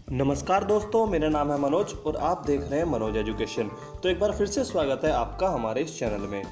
नमस्कार दोस्तों, मेरा नाम है मनोज और आप देख रहे हैं मनोज एजुकेशन। तो एक बार फिर से स्वागत है आपका हमारे इस चैनल में।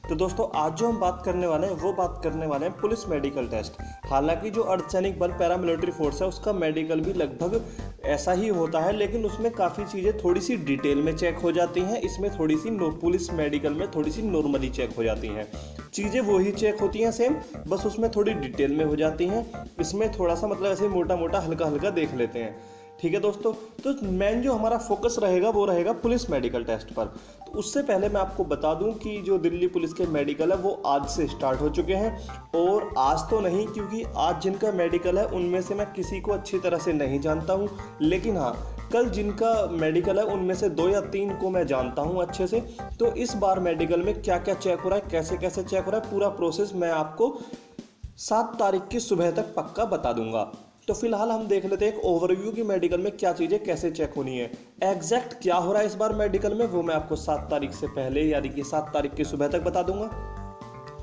तो दोस्तों, आज जो हम बात करने वाले हैं वो बात करने वाले हैं पुलिस मेडिकल टेस्ट। हालांकि जो अर्धसैनिक बल पैरामिलिट्री फोर्स है उसका मेडिकल भी लगभग ऐसा ही होता है, लेकिन उसमें काफ़ी चीज़ें थोड़ी सी डिटेल में चेक हो जाती हैं। इसमें थोड़ी सी पुलिस मेडिकल में थोड़ी सी नॉर्मली चेक हो जाती हैं। चीज़ें वही चेक होती हैं सेम, बस उसमें थोड़ी डिटेल में हो जाती हैं। इसमें थोड़ा सा मतलब ऐसे मोटा मोटा हल्का हल्का देख लेते हैं। ठीक है दोस्तों, तो मेन जो हमारा फोकस रहेगा वो रहेगा पुलिस मेडिकल टेस्ट पर। तो उससे पहले मैं आपको बता दूं कि जो दिल्ली पुलिस के मेडिकल है वो आज से स्टार्ट हो चुके हैं। और आज तो नहीं, क्योंकि आज जिनका मेडिकल है उनमें से मैं किसी को अच्छी तरह से नहीं जानता हूं, लेकिन हाँ, कल जिनका मेडिकल है उनमें से 2 या 3 को मैं जानता हूं अच्छे से। तो इस बार मेडिकल में क्या क्या चेक हो रहा है, कैसे कैसे चेक हो रहा है, पूरा प्रोसेस मैं आपको 7 तारीख की सुबह तक पक्का बता दूंगा। तो फिलहाल हम देख लेते हैं एक ओवरव्यू की मेडिकल में क्या चीज़ें कैसे चेक होनी है। एग्जैक्ट क्या हो रहा है इस बार मेडिकल में वो मैं आपको 7 तारीख से पहले यानी कि 7 तारीख की सुबह तक बता दूंगा।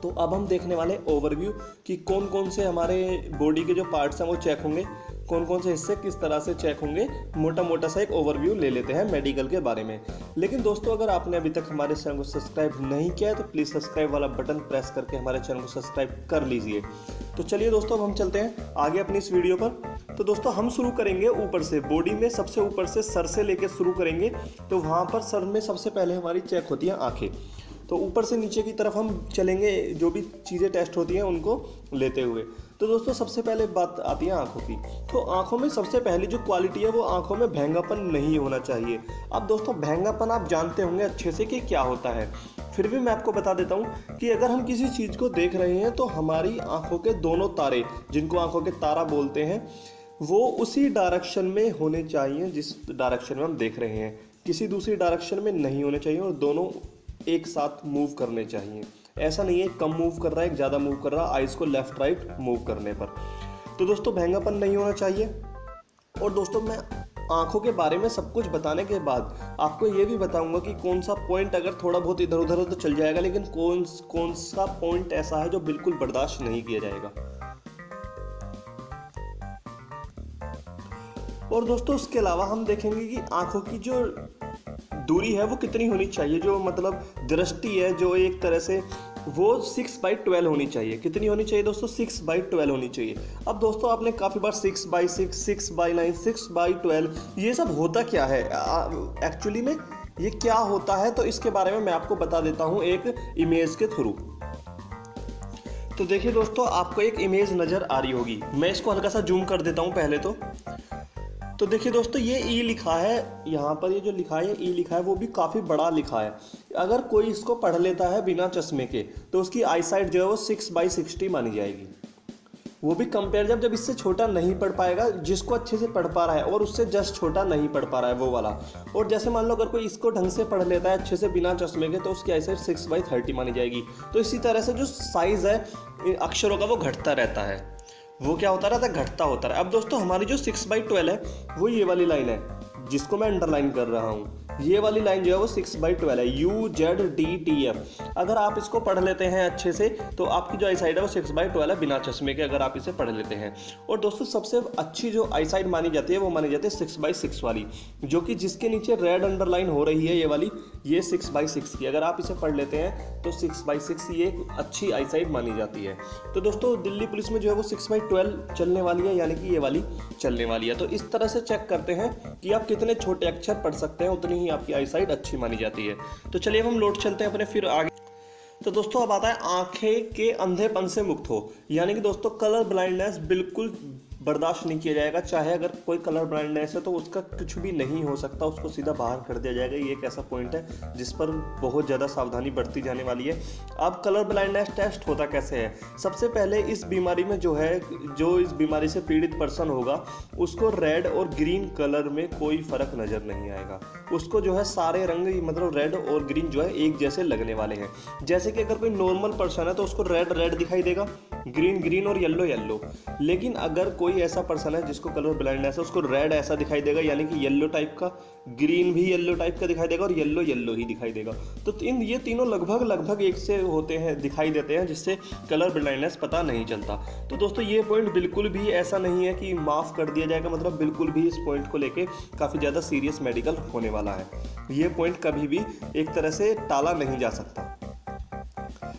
तो अब हम देखने वाले ओवरव्यू कि कौन कौन से हमारे बॉडी के जो पार्ट्स हैं वो चेक होंगे, कौन कौन से हिस्से किस तरह से चेक होंगे। मोटा मोटा सा एक ओवरव्यू ले लेते हैं मेडिकल के बारे में। लेकिन दोस्तों, अगर आपने अभी तक हमारे चैनल को सब्सक्राइब नहीं किया है तो प्लीज़ सब्सक्राइब वाला बटन प्रेस करके हमारे चैनल को सब्सक्राइब कर लीजिए। तो चलिए दोस्तों, अब हम चलते हैं आगे अपनी इस वीडियो पर। तो दोस्तों, हम शुरू करेंगे ऊपर से, बॉडी में सबसे ऊपर से सर से लेके शुरू करेंगे। तो वहाँ पर सर में सबसे पहले हमारी चेक होती है आँखें। तो ऊपर से नीचे की तरफ हम चलेंगे, जो भी चीज़ें टेस्ट होती हैं उनको लेते हुए। तो दोस्तों, सबसे पहले बात आती है आंखों की। तो आंखों में सबसे पहली जो क्वालिटी है वो आंखों में भेंगापन नहीं होना चाहिए। अब दोस्तों, भेंगापन आप जानते होंगे अच्छे से कि क्या होता है, फिर भी मैं आपको बता देता हूँ कि अगर हम किसी चीज़ को देख रहे हैं तो हमारी आंखों के दोनों तारे, जिनको आंखों के तारा बोलते हैं, वो उसी डायरेक्शन में होने चाहिए जिस डायरेक्शन में हम देख रहे हैं। किसी दूसरी डायरेक्शन में नहीं होने चाहिए और दोनों एक साथ मूव करने चाहिए। ऐसा नहीं है कम मूव कर रहा है, एक ज़्यादा मूव कर रहा है आइज़ को लेफ्ट राइट मूव करने पर। तो दोस्तों, भेंगापन नहीं होना चाहिए। और दोस्तों, मैं आंखों के बारे में सब कुछ बताने के बाद आपको ये भी बताऊंगा कि कौन सा पॉइंट अगर थोड़ा बहुत इधर उधर तो चल जाएगा, लेकिन कौन सा पॉइंट ऐसा है जो बिल्कुल बर्दाश्त नहीं किया जाएगा। और दोस्तों, उसके अलावा हम देखेंगे कि आंखों की जो दूरी है वो कितनी होनी चाहिए, जो मतलब दृष्टि है जो एक तरह से वो 6/12 होनी चाहिए। कितनी होनी चाहिए दोस्तों? 6/12 होनी चाहिए। अब दोस्तों, आपने काफ़ी बार 6/6, 6/9, 6/12 ये सब होता क्या है एक्चुअली में, ये क्या होता है, तो इसके बारे में मैं आपको बता देता हूँ एक इमेज के थ्रू। तो देखिए दोस्तों, आपको एक इमेज नज़र आ रही होगी। मैं इसको हल्का सा जूम कर देता हूँ पहले तो देखिए दोस्तों, ये ई लिखा है यहाँ पर, ये जो लिखा है ई लिखा है वो भी काफ़ी बड़ा लिखा है। अगर कोई इसको पढ़ लेता है बिना चश्मे के तो उसकी आई साइट जो है वो 6/60 मानी जाएगी। वो भी कंपेयर जब इससे छोटा नहीं पढ़ पाएगा, जिसको अच्छे से पढ़ पा रहा है और उससे जस्ट छोटा नहीं पढ़ पा रहा है वो वाला। और जैसे मान लो अगर कोई इसको ढंग से पढ़ लेता है अच्छे से बिना चश्मे के तो उसकी आई साइट 6/30 मानी जाएगी। तो इसी तरह से जो साइज़ है अक्षरों का वो घटता रहता है, वो क्या होता रहता है, घटता होता है। अब दोस्तों, हमारी जो 6/12 है वो ये वाली लाइन है जिसको मैं अंडरलाइन कर रहा हूँ। ये वाली लाइन जो है वो 6/12 है, UZDTF। अगर आप इसको पढ़ लेते हैं अच्छे से तो आपकी जो आई साइड है वो 6/12 है बिना चश्मे के, अगर आप इसे पढ़ लेते हैं। और दोस्तों, सबसे अच्छी जो आई साइड मानी जाती है वो मानी जाती है 6/6 वाली, जो कि जिसके नीचे रेड अंडरलाइन हो रही है ये वाली, ये 6/6 की। अगर आप इसे पढ़ लेते हैं तो 6/6 ये एक अच्छी आई साइड मानी जाती है। तो दोस्तों, दिल्ली पुलिस में जो है वो 6/12 चलने वाली है, यानी कि ये वाली चलने वाली है। तो इस तरह से चेक करते हैं कि आप कितने छोटे अक्षर पढ़ सकते हैं, उतनी ही आपकी आई साइट अच्छी मानी जाती है। तो चलिए अब हम लौट चलते हैं अपने फिर आगे। तो दोस्तों, अब आता है आंखें के अंधेपन से मुक्त हो, यानी कि दोस्तों कलर ब्लाइंडनेस बिल्कुल बर्दाश्त नहीं किया जाएगा। चाहे अगर कोई कलर ब्लाइंडनेस है तो उसका कुछ भी नहीं हो सकता, उसको सीधा बाहर कर दिया जाएगा। ये एक ऐसा पॉइंट है जिस पर बहुत ज़्यादा सावधानी बरती जाने वाली है। अब कलर ब्लाइंडनेस टेस्ट होता कैसे है? सबसे पहले इस बीमारी में जो है, जो इस बीमारी से पीड़ित पर्सन होगा उसको रेड और ग्रीन कलर में कोई फ़र्क नज़र नहीं आएगा। उसको जो है सारे रंग मतलब रेड और ग्रीन जो है एक जैसे लगने वाले हैं। जैसे कि अगर कोई नॉर्मल पर्सन है तो उसको रेड रेड दिखाई देगा, ग्रीन ग्रीन और येलो येलो। लेकिन अगर कोई ऐसा पर्सन है जिसको कलर ब्लाइंडनेस है, उसको रेड ऐसा दिखाई देगा, यानी कि येलो टाइप का, ग्रीन भी येलो टाइप का दिखाई देगा और येलो येलो ही दिखाई देगा। तो ये तीनों लगभग एक से होते हैं, दिखाई देते हैं, जिससे कलर ब्लाइंडनेस पता नहीं चलता। तो दोस्तों ये पॉइंट बिल्कुल भी ऐसा नहीं है कि माफ़ कर दिया जाएगा, मतलब बिल्कुल भी इस पॉइंट को लेके काफ़ी ज़्यादा सीरियस मेडिकल होने वाला है। ये पॉइंट कभी भी एक तरह से टाला नहीं जा सकता।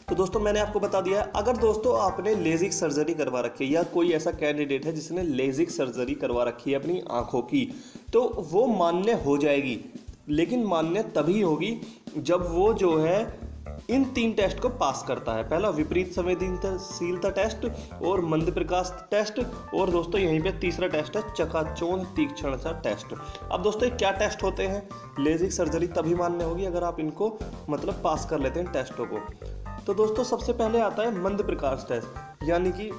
तो दोस्तों मैंने आपको बता दिया है, अगर दोस्तों आपने लेजिक सर्जरी करवा रखी है या कोई ऐसा कैंडिडेट है जिसने लेजिक सर्जरी करवा रखी है अपनी आंखों की, तो वो मान्य हो जाएगी। लेकिन मान्य तभी होगी जब वो जो है इन 3 टेस्ट को पास करता है। पहला विपरीत संवेदनशीलता टेस्ट और मंद प्रकाश टेस्ट, और दोस्तों यहीं पे तीसरा टेस्ट है चकाचौंध तीक्ष्णता टेस्ट। अब दोस्तों ये क्या टेस्ट होते हैं? लेजिक सर्जरी तभी मान्य होगी अगर आप इनको मतलब पास कर लेते हैं टेस्टों को। तो दोस्तों सबसे पहले आता है मंद प्रकाश टेस्ट, यानी कि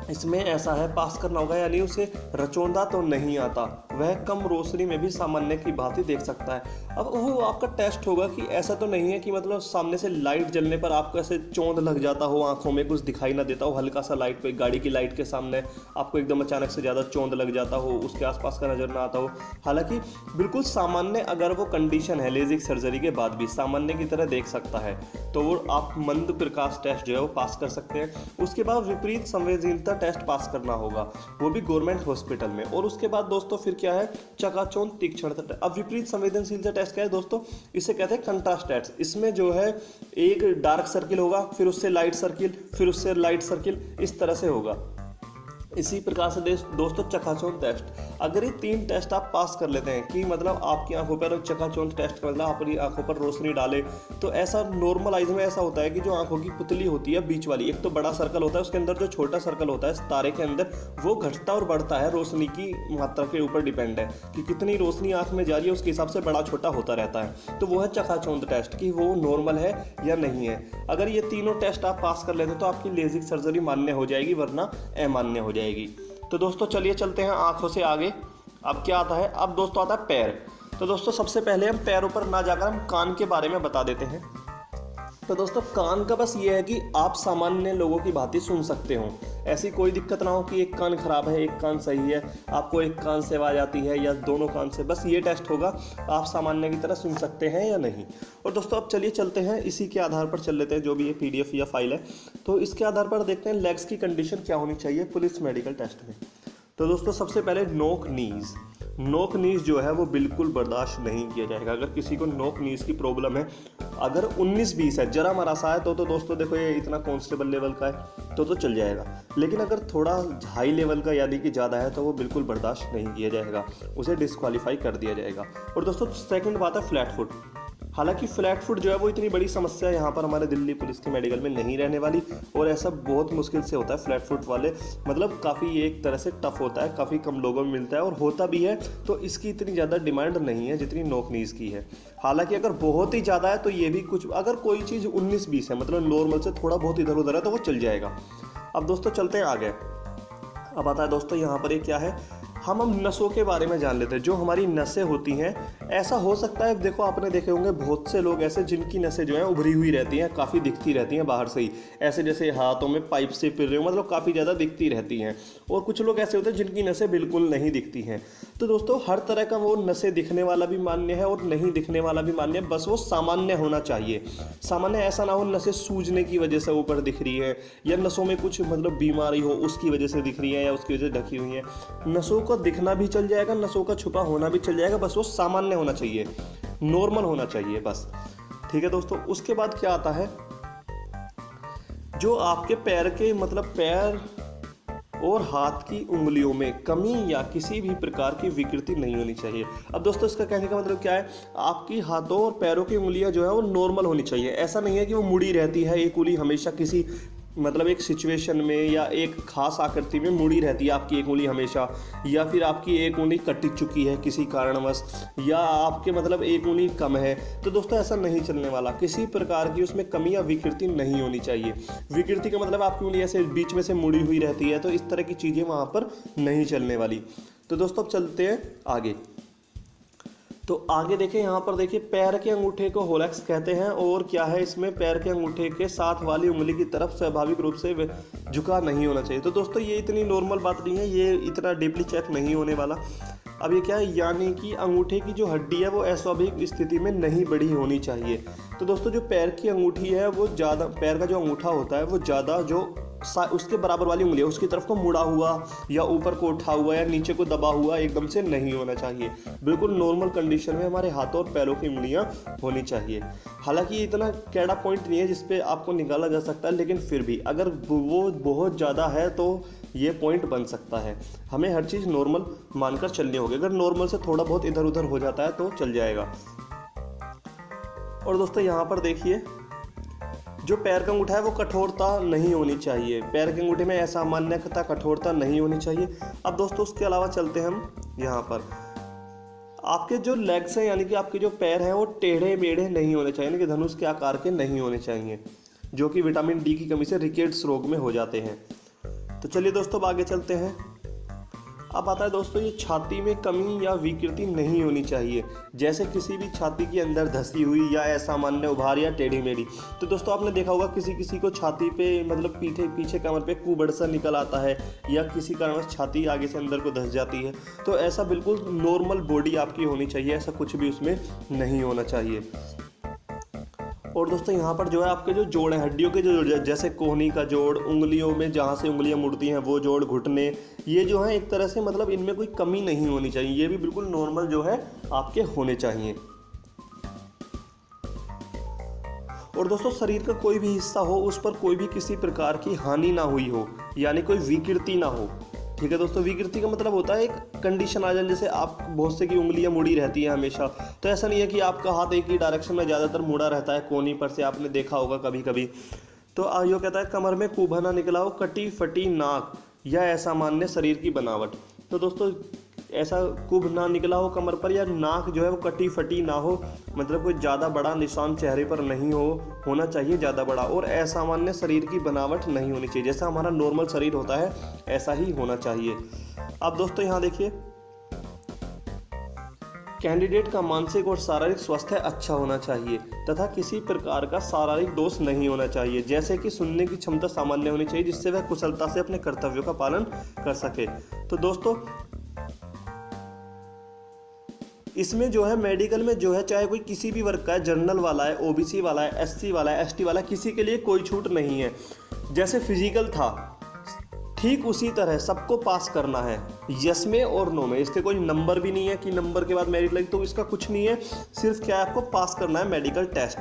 इसमें ऐसा है पास करना होगा, यानी उसे रचौंधा तो नहीं आता, वह कम रोशनी में भी सामान्य की भांति देख सकता है। अब वो आपका टेस्ट होगा कि ऐसा तो नहीं है कि मतलब सामने से लाइट जलने पर आपको ऐसे चौंध लग जाता हो, आंखों में कुछ दिखाई ना देता हो, हल्का सा लाइट पे गाड़ी की लाइट के सामने आपको एकदम अचानक से ज़्यादा चौंध लग जाता हो, उसके आसपास का नजर ना आता हो। हालांकि बिल्कुल सामान्य अगर वो कंडीशन है लेजिक सर्जरी के बाद भी सामान्य की तरह देख सकता है, तो वो आप मंद प्रकाश टेस्ट जो है वो पास कर सकते हैं। उसके बाद विपरीत संवेदनशीलता टेस्ट पास करना होगा, वो भी गवर्नमेंट हॉस्पिटल में। और उसके बाद दोस्तों फिर क्या है? चकाचौंध तीक्ष्णता टेस्ट। अब विपरीत संवेदनशीलता टेस्ट क्या है दोस्तों? इसे कहते हैं कंट्रास्ट टेस्ट। इसमें जो है एक डार्क सर्किल होगा, फिर उससे लाइट सर्किल, फिर उससे लाइट सर्किल, इस तरह से होगा। इसी प्रकार से दोस्तों चकाचौंध टेस्ट, अगर ये 3 टेस्ट आप पास कर लेते हैं कि मतलब आपकी आंखों पर चकाचौंध टेस्ट का मतलब अपनी आंखों पर रोशनी डाले, तो ऐसा नॉर्मल आइज में ऐसा होता है कि जो आंखों की पुतली होती है बीच वाली, एक तो बड़ा सर्कल होता है, उसके अंदर जो छोटा सर्कल होता है तारे के अंदर, वो घटता और बढ़ता है, रोशनी की मात्रा के ऊपर डिपेंड है कि कितनी रोशनी आंख में जा रही है, उसके हिसाब से बड़ा छोटा होता रहता है। तो वो है चकाचौंध टेस्ट कि वो नॉर्मल है या नहीं है। अगर ये तीनों टेस्ट आप पास कर लेते हैं तो आपकी लेजिक सर्जरी मान्य हो जाएगी, वरना अमान्य हो जाएगी। तो दोस्तों चलिए चलते हैं आंखों से आगे। अब क्या आता है? अब दोस्तों आता है पैर। तो दोस्तों सबसे पहले हम पैरों पर ना जाकर हम कान के बारे में बता देते हैं। तो दोस्तों कान का बस ये है कि आप सामान्य लोगों की भांति सुन सकते हो, ऐसी कोई दिक्कत ना हो कि एक कान खराब है एक कान सही है, आपको एक कान से आवाज़ आती है या दोनों कान से, बस ये टेस्ट होगा आप सामान्य की तरह सुन सकते हैं या नहीं। और दोस्तों अब चलिए चलते हैं, इसी के आधार पर चल लेते हैं, जो भी ये PDF या फाइल है, तो इसके आधार पर देखते हैं लेग्स की कंडीशन क्या होनी चाहिए पुलिस मेडिकल टेस्ट में। तो दोस्तों सबसे पहले नोक नीज जो है वो बिल्कुल बर्दाश्त नहीं किया जाएगा। अगर किसी को नोक नीज की प्रॉब्लम है, अगर 19-20 है, जरा मरा सा है, तो दोस्तों देखो ये इतना कांस्टेबल लेवल का है तो चल जाएगा। लेकिन अगर थोड़ा हाई लेवल का यानी कि ज़्यादा है तो वो बिल्कुल बर्दाश्त नहीं किया जाएगा, उसे डिस्क्वालीफाई कर दिया जाएगा। और दोस्तों सेकंड बात है फ्लैट फुट। हालांकि फ्लैट फुट जो है वो इतनी बड़ी समस्या यहाँ पर हमारे दिल्ली पुलिस के मेडिकल में नहीं रहने वाली, और ऐसा बहुत मुश्किल से होता है। फ्लैट फुट वाले मतलब काफ़ी एक तरह से टफ होता है, काफ़ी कम लोगों में मिलता है, और होता भी है तो इसकी इतनी ज़्यादा डिमांड नहीं है जितनी नोक नीज की है। हालांकि अगर बहुत ही ज़्यादा है तो ये भी कुछ, अगर कोई चीज़ 19-20 है मतलब नॉर्मल से थोड़ा बहुत इधर उधर है तो वो चल जाएगा। अब दोस्तों चलते हैं आगे। अब आता है दोस्तों यहाँ पर ये क्या है, हम नसों के बारे में जान लेते हैं। जो हमारी नसें होती हैं, ऐसा हो सकता है, देखो आपने देखे होंगे बहुत से लोग ऐसे जिनकी नसें जो हैं उभरी हुई रहती हैं, काफ़ी दिखती रहती हैं बाहर से ही, ऐसे जैसे हाथों में पाइप से फिर रहे हो, मतलब काफ़ी ज़्यादा दिखती रहती हैं। और कुछ लोग ऐसे होते हैं जिनकी नसें बिल्कुल नहीं दिखती हैं। तो दोस्तों हर तरह का वो नसें दिखने वाला भी मान्य है और नहीं दिखने वाला भी मान्य है, बस वो सामान्य होना चाहिए। सामान्य ऐसा ना हो नसें सूजने की वजह से ऊपर दिख रही है, या नसों में कुछ मतलब बीमारी हो उसकी वजह से दिख रही है, या उसकी वजह से ढकी हुई है। नसों को दिखना भी चल जाएगा, नसों का छुपा होना भी चल जाएगा, बस वो सामान्य होना चाहिए, नॉर्मल होना चाहिए बस। ठीक है दोस्तों, उसके बाद क्या आता है, जो आपके पैर के मतलब पैर और हाथ की उंगलियों में कमी या किसी भी प्रकार की विकृति नहीं होनी चाहिए। अब दोस्तों इसका कहने का मतलब क्या है, आपकी हाथों और पैरों की उंगलियां जो है वो नॉर्मल होनी चाहिए। ऐसा नहीं है कि वो मुड़ी रहती है एक उंगली हमेशा किसी मतलब एक सिचुएशन में या एक खास आकृति में मुड़ी रहती है आपकी एक उंगली हमेशा, या फिर आपकी एक उंगली कट चुकी है किसी कारणवश, या आपके मतलब एक उंगली कम है। तो दोस्तों ऐसा नहीं चलने वाला, किसी प्रकार की उसमें कमी या विकृति नहीं होनी चाहिए। विकृति का मतलब आपकी उंगली ऐसे बीच में से मुड़ी हुई रहती है, तो इस तरह की चीज़ें वहाँ पर नहीं चलने वाली। तो दोस्तों अब चलते हैं आगे। तो आगे देखें, यहाँ पर देखिए पैर के अंगूठे को होलेक्स कहते हैं और क्या है इसमें पैर के अंगूठे के साथ वाली उंगली की तरफ स्वाभाविक रूप से झुका नहीं होना चाहिए। तो दोस्तों ये इतनी नॉर्मल बात नहीं है, ये इतना डीपली चेक नहीं होने वाला। अब ये क्या है, यानी कि अंगूठे की जो हड्डी है वो अस्वाभाविक स्थिति में नहीं बड़ी होनी चाहिए। तो दोस्तों जो पैर की अंगूठी है वो ज़्यादा, पैर का जो अंगूठा होता है वो ज़्यादा जो उसके बराबर वाली उंगली है उसकी तरफ को मुड़ा हुआ या ऊपर को उठा हुआ या नीचे को दबा हुआ एकदम से नहीं होना चाहिए। बिल्कुल नॉर्मल कंडीशन में हमारे हाथों और पैरों की उंगलियां होनी चाहिए। हालांकि इतना कैड़ा पॉइंट नहीं है जिसपे आपको निकाला जा सकता है, लेकिन फिर भी अगर वो बहुत ज़्यादा है तो ये पॉइंट बन सकता है। हमें हर चीज़ नॉर्मल मानकर चलनी होगी। अगर नॉर्मल से थोड़ा बहुत इधर उधर हो जाता है तो चल जाएगा। और दोस्तों यहाँ पर देखिए जो पैर का अंगूठा है वो कठोरता नहीं होनी चाहिए। पैर के अंगूठे में असामान्यता कठोरता नहीं होनी चाहिए। अब दोस्तों उसके अलावा चलते हैं हम यहाँ पर, आपके जो लेग्स हैं यानी कि आपके जो पैर हैं वो टेढ़े मेढ़े नहीं होने चाहिए, यानी कि धनुष के आकार के नहीं होने चाहिए, जो कि विटामिन डी की कमी से रिकेट्स रोग में हो जाते हैं। तो चलिए दोस्तों अब आगे चलते हैं। अब आता है दोस्तों ये छाती में कमी या विकृति नहीं होनी चाहिए, जैसे किसी भी छाती के अंदर धंसी हुई या असामान्य उभार या टेढ़ी मेढ़ी। तो दोस्तों आपने देखा होगा किसी को छाती पे मतलब पीछे कमर पे कुबड़ सा निकल आता है या किसी कारणवश छाती आगे से अंदर को धंस जाती है। तो ऐसा बिल्कुल नॉर्मल बॉडी आपकी होनी चाहिए, ऐसा कुछ भी उसमें नहीं होना चाहिए। और दोस्तों यहाँ पर जो है आपके जो जोड़ हैं, हड्डियों के जो जोड़, जैसे कोहनी का जोड़, उंगलियों में जहाँ से उंगलियाँ मुड़ती हैं वो जोड़, घुटने, ये जो है एक तरह से मतलब इनमें कोई कमी नहीं होनी चाहिए, ये भी बिल्कुल नॉर्मल जो है आपके होने चाहिए। और दोस्तों शरीर का कोई भी हिस्सा हो उस पर कोई भी किसी प्रकार की हानि ना हुई हो, यानी कोई विकृति ना हो। ठीक है दोस्तों, विकृति का मतलब होता है एक कंडीशन आ जाए, जैसे आप बहुत से की उंगलियां मुड़ी रहती हैं हमेशा, तो ऐसा नहीं है कि आपका हाथ एक ही डायरेक्शन में ज़्यादातर मुड़ा रहता है कोनी पर से, आपने देखा होगा कभी कभी। तो आयो कहता है कमर में कुबा निकला हो, कटी फटी नाक या असामान्य शरीर की बनावट। तो दोस्तों ऐसा कुब ना निकला हो कमर पर, या नाक जो है वो कटी फटी ना हो, मतलब कोई ज़्यादा बड़ा निशान चेहरे पर नहीं होना चाहिए ज़्यादा बड़ा, और असामान्य शरीर की बनावट नहीं होनी चाहिए, जैसा हमारा नॉर्मल शरीर होता है ऐसा ही होना चाहिए। अब दोस्तों यहाँ देखिए, कैंडिडेट का मानसिक और शारीरिक स्वास्थ्य अच्छा होना चाहिए तथा किसी प्रकार का शारीरिक दोष नहीं होना चाहिए, जैसे कि सुनने की क्षमता सामान्य होनी चाहिए जिससे वह कुशलता से अपने कर्तव्यों का पालन कर सके। तो दोस्तों इसमें जो है मेडिकल में जो है चाहे कोई किसी भी वर्ग का है, जनरल वाला है, ओबीसी वाला है, एससी वाला है, एसटी वाला है, किसी के लिए कोई छूट नहीं है। जैसे फिजिकल था ठीक उसी तरह सबको पास करना है, यस में और नो में। इसके कोई नंबर भी नहीं है कि नंबर के बाद मेरिट लगी, तो इसका कुछ नहीं है, सिर्फ क्या है आपको पास करना है मेडिकल टेस्ट।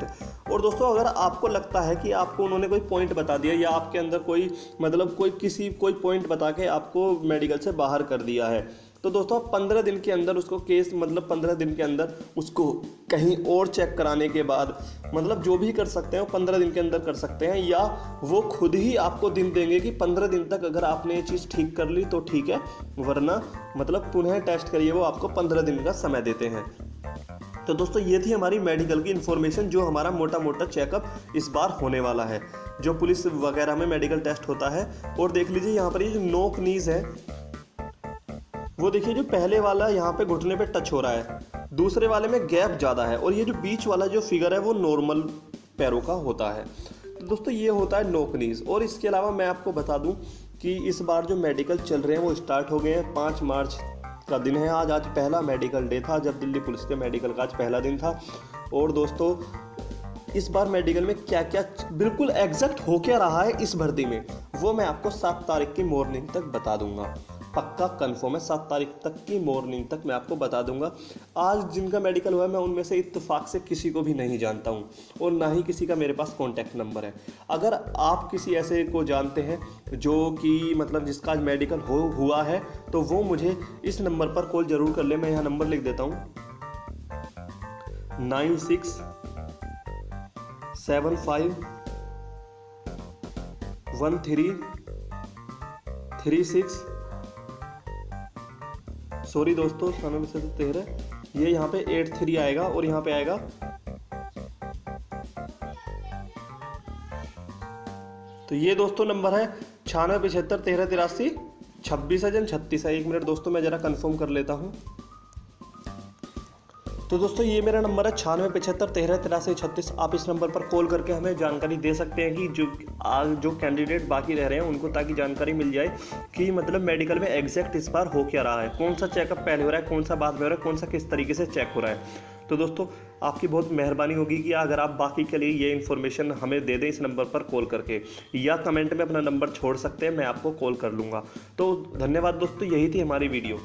और दोस्तों अगर आपको लगता है कि आपको उन्होंने कोई पॉइंट बता दिया या आपके अंदर कोई मतलब कोई पॉइंट बता के आपको मेडिकल से बाहर कर दिया है, तो दोस्तों 15 दिन के अंदर उसको केस मतलब 15 दिन के अंदर उसको कहीं और चेक कराने के बाद मतलब जो भी कर सकते हैं वो 15 दिन के अंदर कर सकते हैं, या वो खुद ही आपको दिन देंगे कि 15 दिन तक अगर आपने ये चीज़ ठीक कर ली तो ठीक है, वरना मतलब पुनः टेस्ट करिए, वो आपको 15 दिन का समय देते हैं। तो दोस्तों ये थी हमारी मेडिकल की इन्फॉर्मेशन, जो हमारा मोटा मोटा चेकअप इस बार होने वाला है, जो पुलिस वगैरह में मेडिकल टेस्ट होता है। और देख लीजिए यहाँ पर ये जो नोक नीज है वो देखिए, जो पहले वाला यहाँ पे घुटने पे टच हो रहा है, दूसरे वाले में गैप ज़्यादा है, और ये जो बीच वाला जो फिगर है वो नॉर्मल पैरों का होता है। तो दोस्तों ये होता है नोक नीज। और इसके अलावा मैं आपको बता दूं कि इस बार जो मेडिकल चल रहे हैं वो स्टार्ट हो गए हैं। 5 मार्च का दिन है आज पहला मेडिकल डे था, जब दिल्ली पुलिस के मेडिकल का आज पहला दिन था। और दोस्तों इस बार मेडिकल में क्या क्या बिल्कुल एग्जैक्ट हो क्या रहा है इस भर्ती में, वो मैं आपको 7 तारीख की मॉर्निंग तक बता दूंगा। पक्का कंफर्म है, 7 तारीख तक की मॉर्निंग तक मैं आपको बता दूंगा। आज जिनका मेडिकल हुआ है मैं उनमें से इत्तेफाक से किसी को भी नहीं जानता हूं, और ना ही किसी का मेरे पास कॉन्टैक्ट नंबर है। अगर आप किसी ऐसे को जानते हैं जो कि मतलब जिसका आज मेडिकल हुआ है, तो वो मुझे इस नंबर पर कॉल ज़रूर कर ले। मैं यहाँ नंबर लिख देता हूँ, 96751336। सॉरी दोस्तों, समय में से तो 13, ये यहाँ पे 83 आएगा और यहाँ पे आएगा तो ये दोस्तों नंबर है 9675131386 26 है 36 है। 1 मिनट दोस्तों मैं ज़रा कंफर्म कर लेता हूँ। तो दोस्तों ये मेरा नंबर है 9675138336। आप इस नंबर पर कॉल करके हमें जानकारी दे सकते हैं कि जो कैंडिडेट बाकी रह रहे हैं उनको, ताकि जानकारी मिल जाए कि मतलब मेडिकल में एग्जैक्ट इस बार हो क्या रहा है, कौन सा चेकअप पहले हो रहा है, कौन सा बाद में हो रहा है, कौन सा किस तरीके से चेक हो रहा है। तो दोस्तों आपकी बहुत मेहरबानी होगी कि अगर आप बाकी के लिए ये इन्फॉर्मेशन हमें दे दें इस नंबर पर कॉल करके, या कमेंट में अपना नंबर छोड़ सकते हैं, मैं आपको कॉल कर लूँगा। तो धन्यवाद दोस्तों, यही थी हमारी वीडियो।